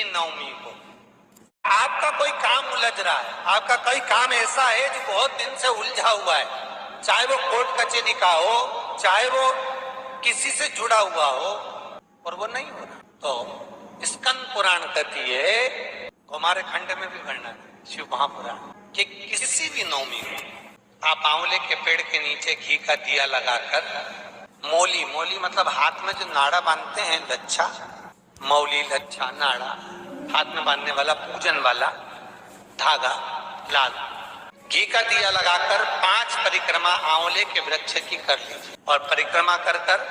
की नवमी को आपका कोई काम उलझ रहा है, आपका कोई काम ऐसा है जो बहुत दिन से उलझा हुआ है, चाहे वो कोर्ट कचहरी का हो, चाहे वो किसी से जुड़ा हुआ हो, और वो नहीं हो रहा, तो स्कंद पुराण कहती है, हमारे खंड में भी वर्णन है शिव महापुराण, कि किसी भी नवमी को आप आंवले के पेड़ के नीचे घी का दिया लगाकर मौली, मौली मतलब हाथ में जो नाड़ा बांधते हैं, लच्छा, मौली, लच्छा, नाड़ा, हाथ में बांधने वाला पूजन वाला धागा लाल, घी का दिया लगाकर 5 परिक्रमा आंवले के वृक्ष की कर लीजिए और परिक्रमा कर कर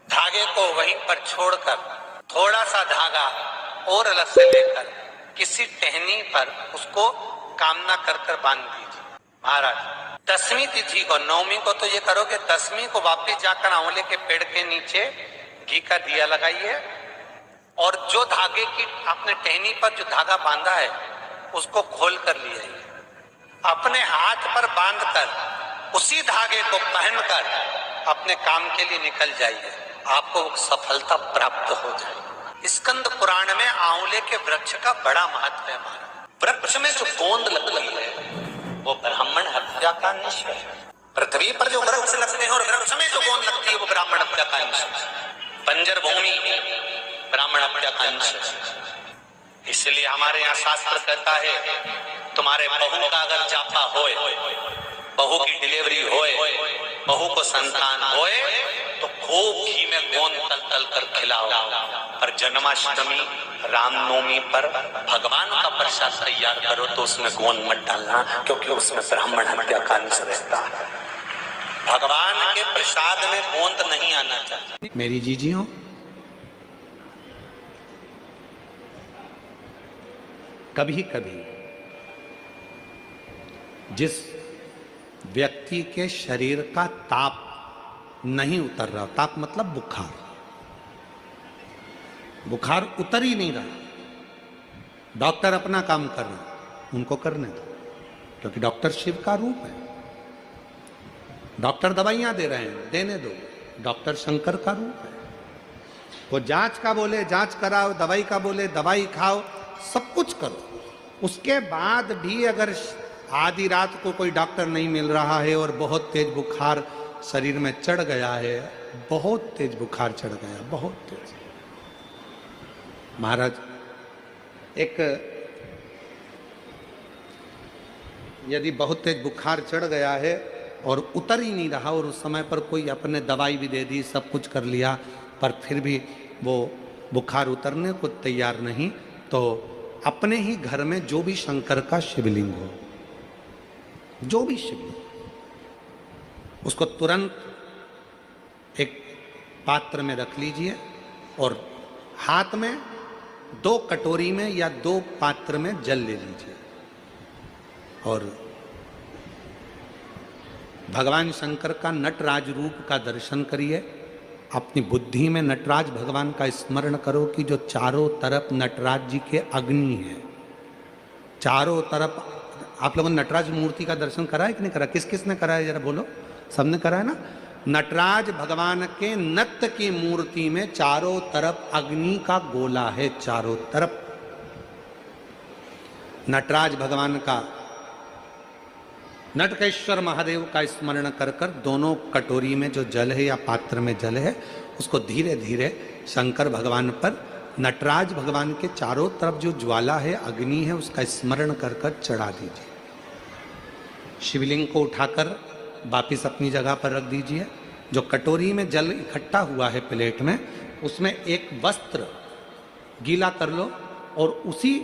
धागे को वहीं पर छोड़कर थोड़ा सा धागा और अलग से लेकर किसी टहनी पर उसको कामना कर कर बांध दीजिए। महाराज 10वीं तिथि को, नवमी को तो ये करोगे, 10वीं को वापिस जाकर आंवले के पेड़ के नीचे घी का दिया लगाइए और जो धागे की आपने टहनी पर जो धागा बांधा है उसको खोल कर ले आइए, अपने हाथ पर बांधकर उसी धागे को पहनकर अपने काम के लिए निकल जाइए, आपको सफलता प्राप्त हो जाएगी। स्कंद पुराण में आंवले के वृक्ष का बड़ा महत्व है। वृक्ष में जो गोंद लगती है वो ब्राह्मण हत्या का अंश है। पृथ्वी पर जो वृक्ष लगते हैं और वृक्ष में जो गोंद लगती है वो ब्राह्मण हत्या का अंश है। बंजर भूमि ब्राह्मण हत्या का अंश है। इसलिए हमारे यहाँ शास्त्र कहता है, तुम्हारे बहू का अगर जापा होए, बहू की डिलीवरी होए, बहू को संतान होए, तो खूब घी में गोंद तल तल कर खिलाओ। पर जन्माष्टमी, रामनवमी पर भगवान का प्रसाद तैयार करो तो उसमें गोंद मत डालना, क्योंकि उसमें ब्राह्मण हत्या का अंश रहता है। भगवान के प्रसाद में गोंद नहीं आना चाहिए। मेरी जीजियों, कभी कभी जिस व्यक्ति के शरीर का ताप नहीं उतर रहा, ताप मतलब बुखार, बुखार उतर ही नहीं रहा, डॉक्टर अपना काम कर रहे हैं, उनको करने दो, क्योंकि डॉक्टर शिव का रूप है। डॉक्टर दवाइयां दे रहे हैं, देने दो, डॉक्टर शंकर का रूप है। वो जांच का बोले जांच कराओ, दवाई का बोले दवाई खाओ, सब कुछ करो। उसके बाद भी अगर आधी रात को कोई डॉक्टर नहीं मिल रहा है और बहुत तेज बुखार शरीर में चढ़ गया है, बहुत तेज बुखार चढ़ गया, बहुत तेज। महाराज, एक यदि बहुत तेज बुखार चढ़ गया है और उतर ही नहीं रहा और उस समय पर कोई अपने दवाई भी दे दी, सब कुछ कर लिया, पर फिर भी वो बुखार उतरने को तैयार नहीं, तो अपने ही घर में जो भी शंकर का शिवलिंग हो, जो भी शिवलिंग, उसको तुरंत एक पात्र में रख लीजिए और हाथ में 2 कटोरी में या 2 पात्र में जल ले लीजिए और भगवान शंकर का नटराज रूप का दर्शन करिए। अपनी बुद्धि में नटराज भगवान का स्मरण करो कि जो चारों तरफ नटराज जी के अग्नि है, चारों तरफ। आप लोगों ने नटराज मूर्ति का दर्शन करा है कि नहीं करा? किस किस ने करा है, जरा बोलो। सबने करा है ना? नटराज भगवान के नत्य की मूर्ति में चारों तरफ अग्नि का गोला है, चारों तरफ। नटराज भगवान का, नटकेश्वर महादेव का स्मरण कर कर दोनों कटोरी में जो जल है या पात्र में जल है, उसको धीरे धीरे शंकर भगवान पर, नटराज भगवान के चारों तरफ जो ज्वाला है, अग्नि है, उसका स्मरण कर कर चढ़ा दीजिए। शिवलिंग को उठाकर वापिस अपनी जगह पर रख दीजिए। जो कटोरी में जल इकट्ठा हुआ है प्लेट में, उसमें एक वस्त्र गीला कर लो और उसी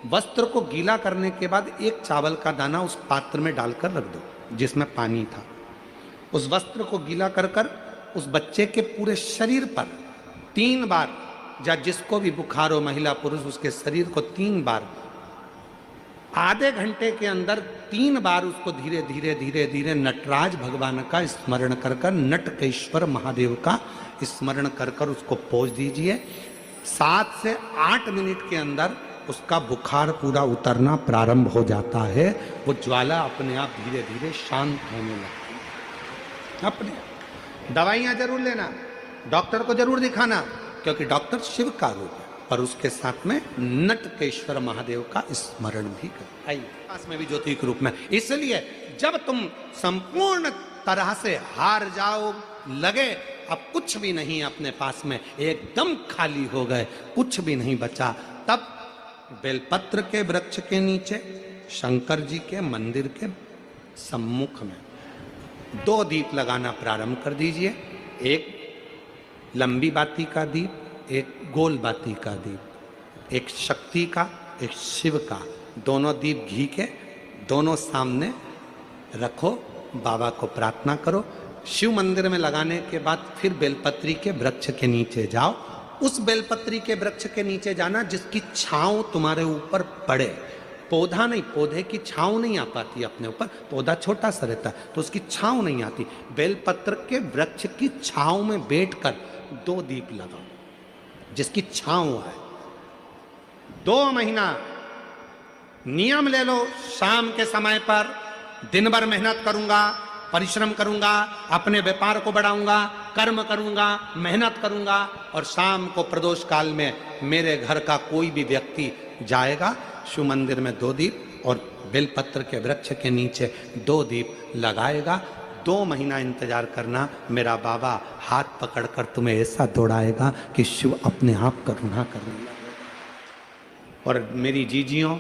वस्त्र को गीला करने के बाद एक चावल का दाना उस पात्र में डालकर रख दो जिसमें पानी था। उस वस्त्र को गीला कर कर उस बच्चे के पूरे शरीर पर 3 बार, या जिसको भी बुखार हो, महिला पुरुष, उसके शरीर को 3 बार, आधे घंटे के अंदर 3 बार उसको धीरे धीरे धीरे धीरे नटराज भगवान का स्मरण कर कर, नटकेश्वर महादेव का स्मरण कर कर उसको पोंछ दीजिए। 7 से 8 मिनट के अंदर उसका बुखार पूरा उतरना प्रारंभ हो जाता है। वो ज्वाला अपने आप धीरे धीरे शांत होने लगती है। अपने दवाइयाँ जरूर लेना, डॉक्टर को जरूर दिखाना, क्योंकि डॉक्टर शिव का रूप है। पर उसके साथ में नटकेश्वर महादेव का स्मरण भी कर। आइए पास में भी ज्योति के रूप में। इसलिए जब तुम संपूर्ण तरह से हार जाओ, लगे अब कुछ भी नहीं अपने पास में, एकदम खाली हो गए, कुछ भी नहीं बचा, तब बेलपत्र के वृक्ष के नीचे शंकर जी के मंदिर के सम्मुख में 2 दीप लगाना प्रारंभ कर दीजिए। एक लंबी बाती का दीप, एक गोल बाती का दीप, एक शक्ति का, एक शिव का, दोनों दीप घी के दोनों सामने रखो, बाबा को प्रार्थना करो। शिव मंदिर में लगाने के बाद फिर बेलपत्री के वृक्ष के नीचे जाओ। उस बेलपत्री के वृक्ष के नीचे जाना जिसकी छांव तुम्हारे ऊपर पड़े। पौधा नहीं, पौधे की छांव नहीं आ पाती अपने ऊपर, पौधा छोटा सा रहता है तो उसकी छांव नहीं आती। बेलपत्र के वृक्ष की छांव में बैठकर 2 दीप लगाओ जिसकी छांव है। 2 महीना नियम ले लो, शाम के समय पर दिन भर मेहनत करूंगा, परिश्रम करूंगा, अपने व्यापार को बढ़ाऊंगा, कर्म करूंगा, मेहनत करूंगा, और शाम को प्रदोष काल में मेरे घर का कोई भी व्यक्ति जाएगा, शिव मंदिर में 2 दीप और बेलपत्र के वृक्ष के नीचे 2 दीप लगाएगा। 2 महीना इंतजार करना, मेरा बाबा हाथ पकड़कर तुम्हें ऐसा दौड़ाएगा कि शिव अपने आप करुणा करने लगेगा। और मेरी जीजियों,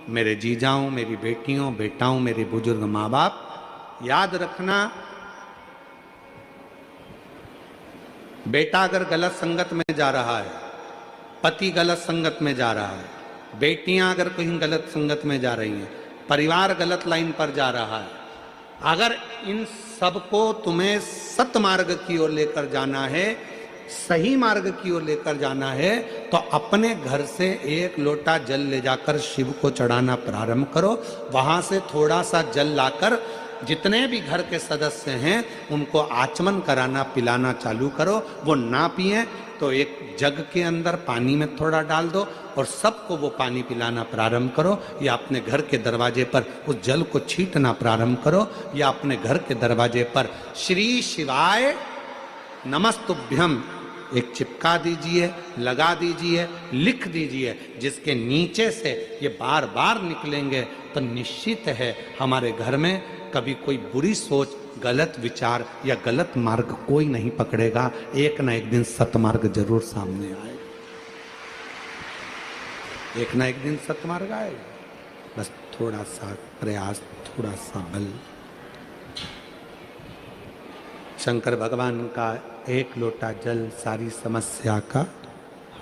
मेरे जीजाओं, मेरी बेटियों, बेटाओं, मेरे बुजुर्ग माँ बाप, याद रखना, बेटा अगर गलत संगत में जा रहा है, पति गलत संगत में जा रहा है, बेटियां अगर कहीं गलत संगत में जा रही हैं, परिवार गलत लाइन पर जा रहा है, अगर इन सबको तुम्हें सतमार्ग की ओर लेकर जाना है, सही मार्ग की ओर लेकर जाना है, तो अपने घर से 1 लोटा जल ले जाकर शिव को चढ़ाना प्रारंभ करो। वहां से थोड़ा सा जल लाकर जितने भी घर के सदस्य हैं उनको आचमन कराना, पिलाना चालू करो। वो ना पिए तो एक जग के अंदर पानी में थोड़ा डाल दो और सबको वो पानी पिलाना प्रारंभ करो, या अपने घर के दरवाजे पर उस जल को छींटना प्रारंभ करो, या अपने घर के दरवाजे पर श्री शिवाय नमस्तुभ्यम एक चिपका दीजिए, लगा दीजिए, लिख दीजिए, जिसके नीचे से ये बार बार निकलेंगे तो निश्चित है हमारे घर में कभी कोई बुरी सोच, गलत विचार या गलत मार्ग कोई नहीं पकड़ेगा। एक ना एक दिन सतमार्ग जरूर सामने आएगा, एक ना एक दिन सतमार्ग आएगा। बस थोड़ा सा प्रयास, थोड़ा सा बल। शंकर भगवान का 1 लोटा जल सारी समस्या का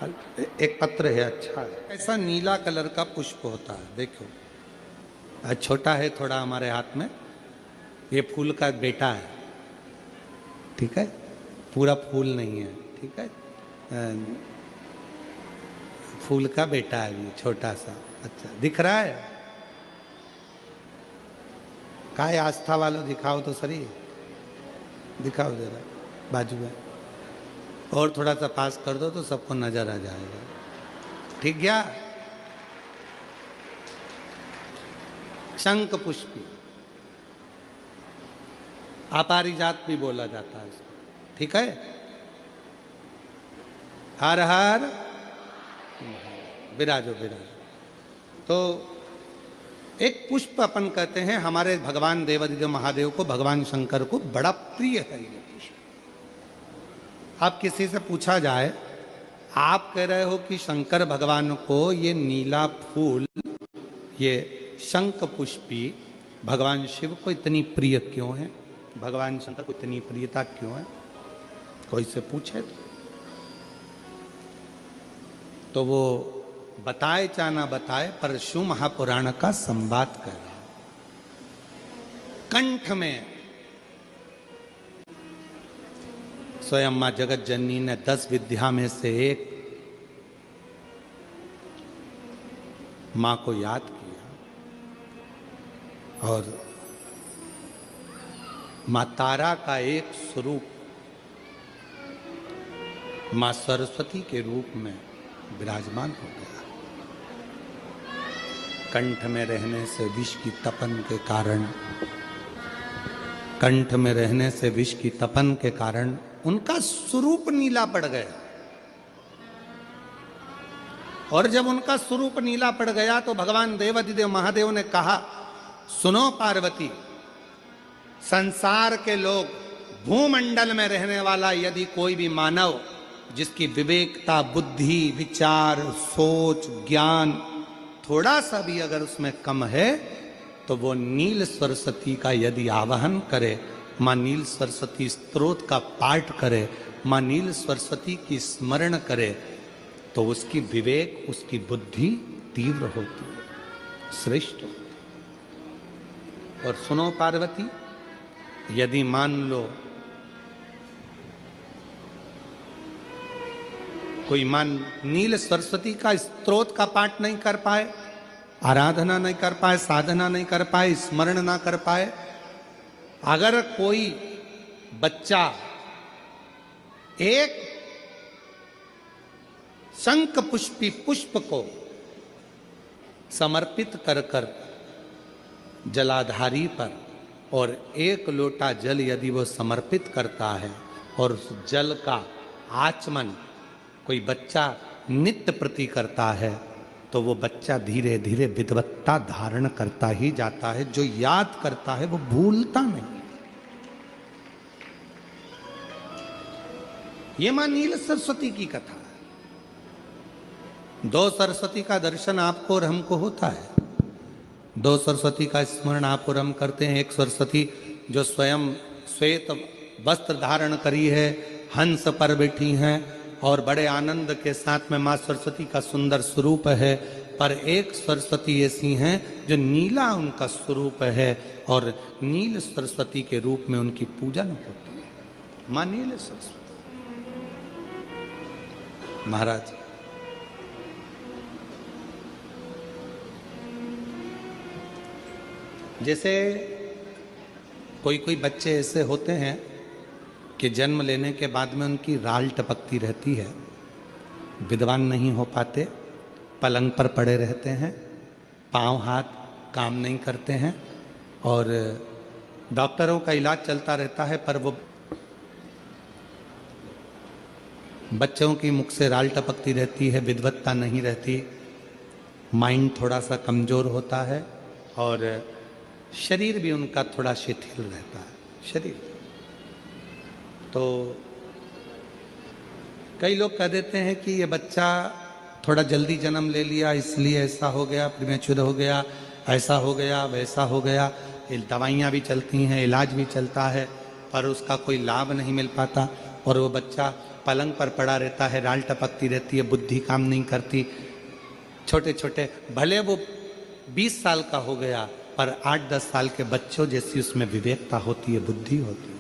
हल। एक पत्र है, अच्छा है, ऐसा नीला कलर का पुष्प होता है, देखो छोटा है थोड़ा हमारे हाथ में, ये फूल का बेटा है, ठीक है, पूरा फूल नहीं है, ठीक है, फूल का बेटा है ये छोटा सा। अच्छा दिख रहा है, काय आस्था वालों दिखाओ तो सही, दिखाओ जरा बाजू में, और थोड़ा सा पास कर दो तो सबको नजर आ जाएगा, ठीक गया। शंख पुष्पी, अपारिजात भी बोला जाता है इसको, ठीक है। हर हर विराजो विराजो। तो एक पुष्प अपन कहते हैं, हमारे भगवान देवादिदेव महादेव को, भगवान शंकर को बड़ा प्रिय है ये पुष्प। अब किसी से पूछा जाए, आप कह रहे हो कि शंकर भगवान को ये नीला फूल, ये शंख पुष्पी भगवान शिव को इतनी प्रिय क्यों है, भगवान शंकर को इतनी प्रियता क्यों है, कोई से पूछे तो वो बताए चाहे ना बताए, पर शिव महापुराण का संवाद कर रहा है। कंठ में स्वयं मां जगत जननी ने 10 विद्या में से एक मां को याद किया, और मां तारा का एक स्वरूप मां सरस्वती के रूप में विराजमान हो गया। कंठ में रहने से विष की तपन के कारण, कंठ में रहने से विष की तपन के कारण उनका स्वरूप नीला पड़ गया। और जब उनका स्वरूप नीला पड़ गया तो भगवान देवाधिदेव महादेव ने कहा, सुनो पार्वती, संसार के लोग, भूमंडल में रहने वाला यदि कोई भी मानव जिसकी विवेकता, बुद्धि, विचार, सोच, ज्ञान थोड़ा सा भी अगर उसमें कम है तो वो नील सरस्वती का यदि आवाहन करे, मां नील सरस्वती स्तोत्र का पाठ करे, मां नील सरस्वती की स्मरण करे, तो उसकी विवेक, उसकी बुद्धि तीव्र होती है, श्रेष्ठ होती है। और सुनो पार्वती, यदि मान लो कोई नील सरस्वती का स्तोत्र का पाठ नहीं कर पाए, आराधना नहीं कर पाए, साधना नहीं कर पाए, स्मरण ना कर पाए, अगर कोई बच्चा एक शंख पुष्पी पुष्प को समर्पित कर कर जलाधारी पर और एक लोटा जल यदि वो समर्पित करता है और उस जल का आचमन कोई बच्चा नित्य प्रति करता है, तो वो बच्चा धीरे धीरे विद्वत्ता धारण करता ही जाता है। जो याद करता है वो भूलता नहीं। ये मां नील सरस्वती की कथा है। दो सरस्वती का दर्शन आपको और हमको होता है, दो सरस्वती का स्मरण आप और हम करते हैं। एक सरस्वती जो स्वयं श्वेत वस्त्र धारण करी है, हंस पर बैठी हैं और बड़े आनंद के साथ में मां सरस्वती का सुंदर स्वरूप है। पर एक सरस्वती ऐसी हैं जो नीला उनका स्वरूप है और नील सरस्वती के रूप में उनकी पूजन होती है। मां नील सरस्वती। महाराज जैसे कोई कोई बच्चे ऐसे होते हैं कि जन्म लेने के बाद में उनकी राल टपकती रहती है, विद्वान नहीं हो पाते, पलंग पर पड़े रहते हैं, पांव हाथ काम नहीं करते हैं और डॉक्टरों का इलाज चलता रहता है, पर वो बच्चों की मुख से राल टपकती रहती है, विद्वत्ता नहीं रहती, माइंड थोड़ा सा कमजोर होता है और शरीर भी उनका थोड़ा शिथिल रहता है। शरीर तो कई लोग कह देते हैं कि ये बच्चा थोड़ा जल्दी जन्म ले लिया इसलिए ऐसा हो गया, प्रीमेच्योर हो गया, ऐसा हो गया, वैसा हो गया। दवाइयाँ भी चलती हैं, इलाज भी चलता है, पर उसका कोई लाभ नहीं मिल पाता और वो बच्चा पलंग पर पड़ा रहता है, राल टपकती रहती है, बुद्धि काम नहीं करती। छोटे छोटे भले वो 20 साल का हो गया, पर 8-10 साल के बच्चों जैसी उसमें विवेकता होती है, बुद्धि होती है।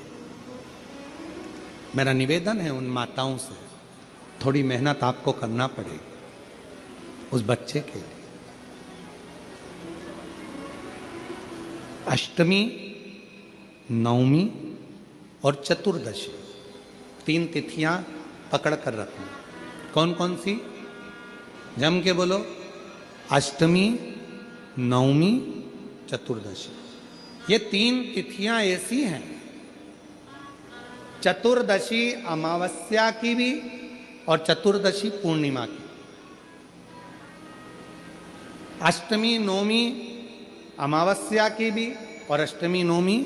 मेरा निवेदन है उन माताओं से, थोड़ी मेहनत आपको करना पड़ेगी उस बच्चे के लिए। अष्टमी, नवमी और चतुर्दशी 3 तिथियां पकड़ कर रखना। कौन कौन सी? जम के बोलो। अष्टमी, नवमी, चतुर्दशी। ये 3 तिथियां ऐसी हैं, चतुर्दशी अमावस्या की भी और चतुर्दशी पूर्णिमा की। अष्टमी नवमी अमावस्या की भी और अष्टमी नवमी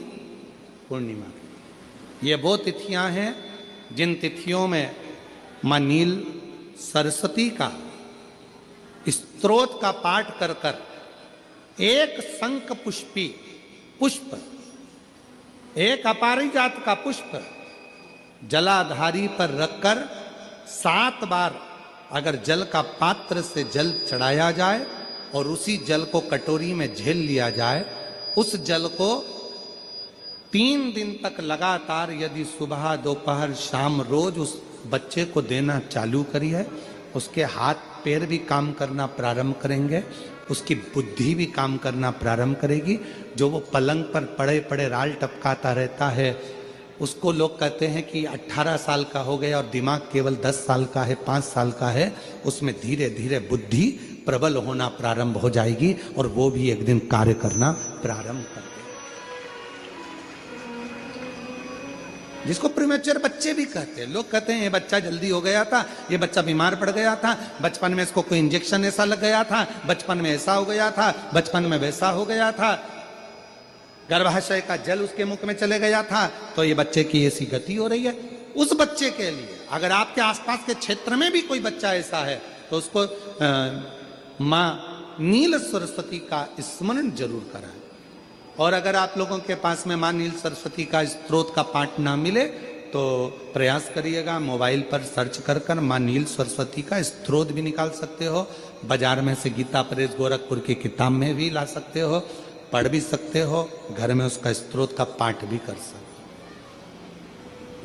पूर्णिमा की। ये वो तिथियां हैं जिन तिथियों में मां नील सरस्वती का स्तोत्र का पाठ कर कर एक शंख पुष्पी पुष्प, एक अपारिजात का पुष्प जलाधारी पर रखकर 7 बार अगर जल का पात्र से जल चढ़ाया जाए और उसी जल को कटोरी में झेल लिया जाए, उस जल को 3 दिन तक लगातार यदि सुबह, दोपहर, शाम रोज उस बच्चे को देना चालू करिए, उसके हाथ पैर भी काम करना प्रारंभ करेंगे, उसकी बुद्धि भी काम करना प्रारंभ करेगी। जो वो पलंग पर पड़े पड़े राल टपकाता रहता है, उसको लोग कहते हैं कि 18 साल का हो गया और दिमाग केवल 10 साल का है, 5 साल का है, उसमें धीरे धीरे बुद्धि प्रबल होना प्रारंभ हो जाएगी और वो भी एक दिन कार्य करना प्रारंभ कर देगा। जिसको प्रीमेच्योर बच्चे भी कहते हैं। लोग कहते हैं ये बच्चा जल्दी हो गया था, ये बच्चा बीमार पड़ गया था, बचपन में इसको कोई इंजेक्शन ऐसा लग गया था, बचपन में ऐसा हो गया था, बचपन में वैसा हो गया था, गर्भाशय का जल उसके मुख में चले गया था, तो ये बच्चे की ऐसी गति हो रही है। उस बच्चे के लिए अगर आपके आसपास के क्षेत्र में भी कोई बच्चा ऐसा है तो उसको मां नील सरस्वती का स्मरण जरूर कराएं। और अगर आप लोगों के पास में मां नील सरस्वती का स्त्रोत का पाठ ना मिले तो प्रयास करिएगा, मोबाइल पर सर्च कर कर मां नील सरस्वती का स्त्रोत भी निकाल सकते हो। बाजार में से गीता प्रेस गोरखपुर की किताब में भी ला सकते हो, पढ़ भी सकते हो, घर में उसका स्त्रोत का पाठ भी कर सकते हो।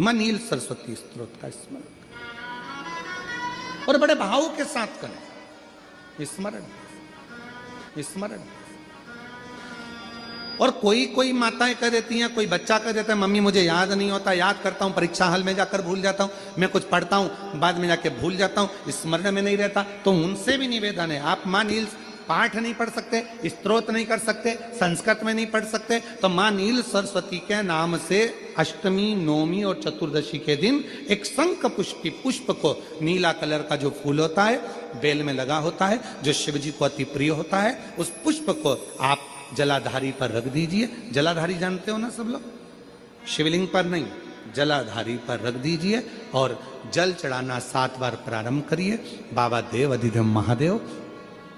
मां नील सरस्वती स्त्रोत का स्मरण और बड़े भाव के साथ करें स्मरण स्मरण। और कोई माताएं कह देती हैं, कोई बच्चा कह देता है मम्मी मुझे याद नहीं होता, याद करता हूं परीक्षा हॉल में जाकर भूल जाता हूं, मैं कुछ पढ़ता हूं बाद में जाके भूल जाता हूं, स्मरण में नहीं रहता। तो उनसे भी निवेदन है, आप मां नील पाठ नहीं पढ़ सकते, स्तोत्र नहीं कर सकते, संस्कृत में नहीं पढ़ सकते, तो मां नील सरस्वती के नाम से अष्टमी, नवमी और चतुर्दशी के दिन एक शंख पुष्पी पुष्प को, नीला कलर का जो फूल होता है बेल में लगा होता है, जो शिव जी को अति प्रिय होता है, उस पुष्प को आप जलाधारी पर रख दीजिए। जलाधारी जानते हो ना सब लोग, शिवलिंग पर नहीं, जलाधारी पर रख दीजिए और जल चढ़ाना 7 बार प्रारंभ करिए। बाबा देव अधिदेव महादेव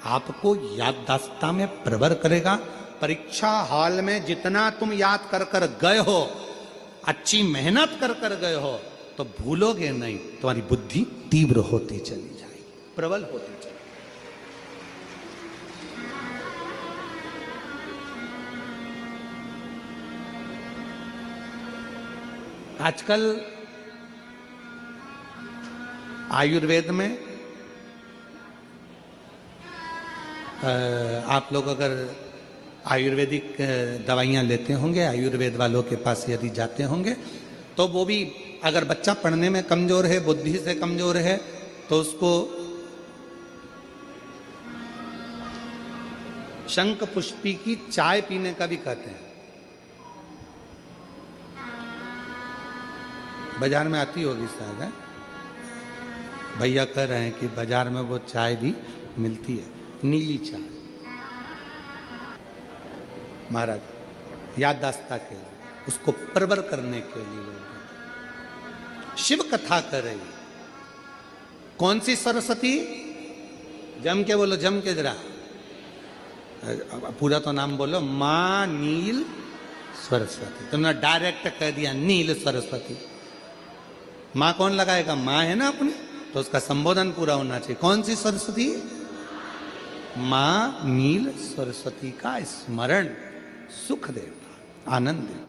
आपको याददाश्तता में प्रवर करेगा। परीक्षा हॉल में जितना तुम याद कर कर गए हो, अच्छी मेहनत कर कर गए हो, तो भूलोगे नहीं, तुम्हारी बुद्धि तीव्र होती चली जाएगी, प्रबल होती चली। आजकल आयुर्वेद में आप लोग अगर आयुर्वेदिक दवाइयाँ लेते होंगे, आयुर्वेद वालों के पास यदि जाते होंगे, तो वो भी अगर बच्चा पढ़ने में कमजोर है, बुद्धि से कमजोर है, तो उसको शंख पुष्पी की चाय पीने का भी कहते हैं। बाजार में आती होगी शायद, है भैया कह रहे हैं कि बाजार में वो चाय भी मिलती है, नीली चाय। महाराज याददाश्ता के लिए, उसको प्रवर करने के लिए लोग शिव कथा कर रही। कौन सी सरस्वती? जम के बोलो, जम के जरा, पूरा तो नाम बोलो, मां नील सरस्वती। तुमने डायरेक्ट कह दिया नील सरस्वती। मां कौन लगाएगा? मां है ना अपनी, तो उसका संबोधन पूरा होना चाहिए। कौन सी सरस्वती? मां नील सरस्वती का स्मरण सुख देता, आनंद देता।